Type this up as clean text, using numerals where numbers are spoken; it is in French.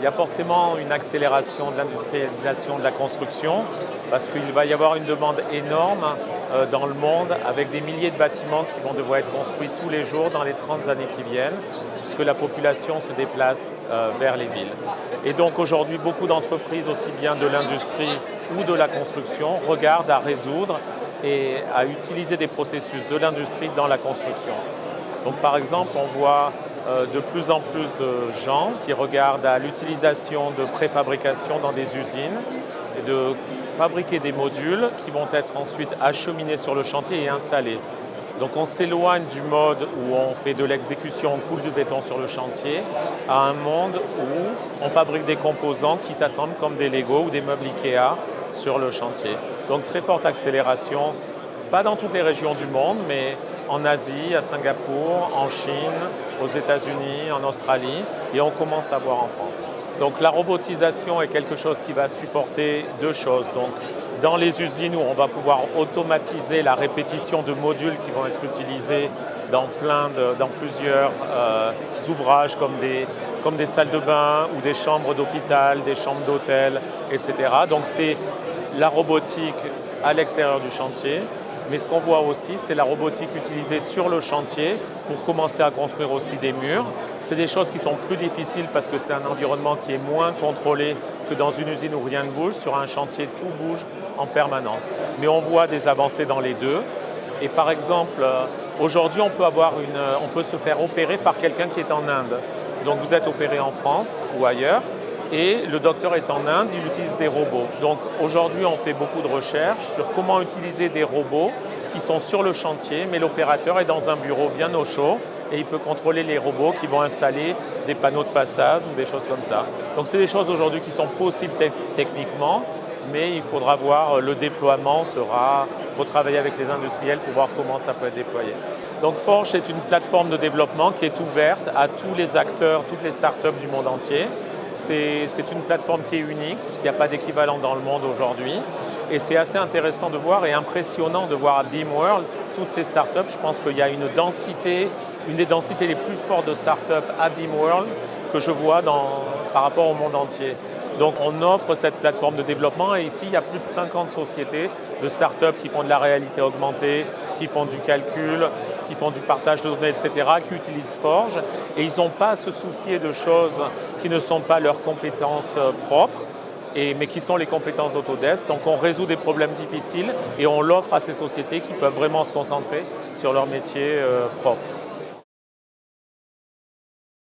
il y a forcément une accélération de l'industrialisation de la construction parce qu'il va y avoir une demande énorme dans le monde avec des milliers de bâtiments qui vont devoir être construits tous les jours dans les 30 années qui viennent puisque la population se déplace vers les villes. Et donc aujourd'hui, beaucoup d'entreprises, aussi bien de l'industrie ou de la construction, regardent à résoudre et à utiliser des processus de l'industrie dans la construction. Donc par exemple, on voit de plus en plus de gens qui regardent à l'utilisation de préfabrication dans des usines et de fabriquer des modules qui vont être ensuite acheminés sur le chantier et installés. Donc on s'éloigne du mode où on fait de l'exécution, on coule du béton sur le chantier, à un monde où on fabrique des composants qui s'assemblent comme des Lego ou des meubles Ikea sur le chantier. Donc très forte accélération, pas dans toutes les régions du monde, mais en Asie, à Singapour, en Chine, aux États-Unis, en Australie, et on commence à voir en France. Donc la robotisation est quelque chose qui va supporter deux choses. Donc, dans les usines où on va pouvoir automatiser la répétition de modules qui vont être utilisés dans plusieurs ouvrages comme des salles de bain ou des chambres d'hôpital, des chambres d'hôtel, etc. Donc c'est la robotique à l'extérieur du chantier. Mais ce qu'on voit aussi, c'est la robotique utilisée sur le chantier pour commencer à construire aussi des murs. C'est des choses qui sont plus difficiles parce que c'est un environnement qui est moins contrôlé que dans une usine où rien ne bouge. Sur un chantier, tout bouge en permanence. Mais on voit des avancées dans les deux. Et par exemple, aujourd'hui, on peut se faire opérer par quelqu'un qui est en Inde. Donc vous êtes opéré en France ou ailleurs. Et le docteur est en Inde, il utilise des robots. Donc aujourd'hui, on fait beaucoup de recherches sur comment utiliser des robots qui sont sur le chantier, mais l'opérateur est dans un bureau bien au chaud et il peut contrôler les robots qui vont installer des panneaux de façade ou des choses comme ça. Donc c'est des choses aujourd'hui qui sont possibles techniquement, mais il faudra voir le déploiement il faut travailler avec les industriels pour voir comment ça peut être déployé. Donc Forge est une plateforme de développement qui est ouverte à tous les acteurs, toutes les startups du monde entier. C'est une plateforme qui est unique, puisqu'il n'y a pas d'équivalent dans le monde aujourd'hui. Et c'est assez intéressant de voir et impressionnant de voir à BIMworld toutes ces startups. Je pense qu'il y a une des densités les plus fortes de startups à BIMworld que je vois par rapport au monde entier. Donc on offre cette plateforme de développement et ici il y a plus de 50 sociétés de startups qui font de la réalité augmentée, qui font du calcul, qui font du partage de données, etc., qui utilisent Forge et ils n'ont pas à se soucier de choses qui ne sont pas leurs compétences propres, mais qui sont les compétences d'Autodesk. Donc on résout des problèmes difficiles et on l'offre à ces sociétés qui peuvent vraiment se concentrer sur leur métier propre.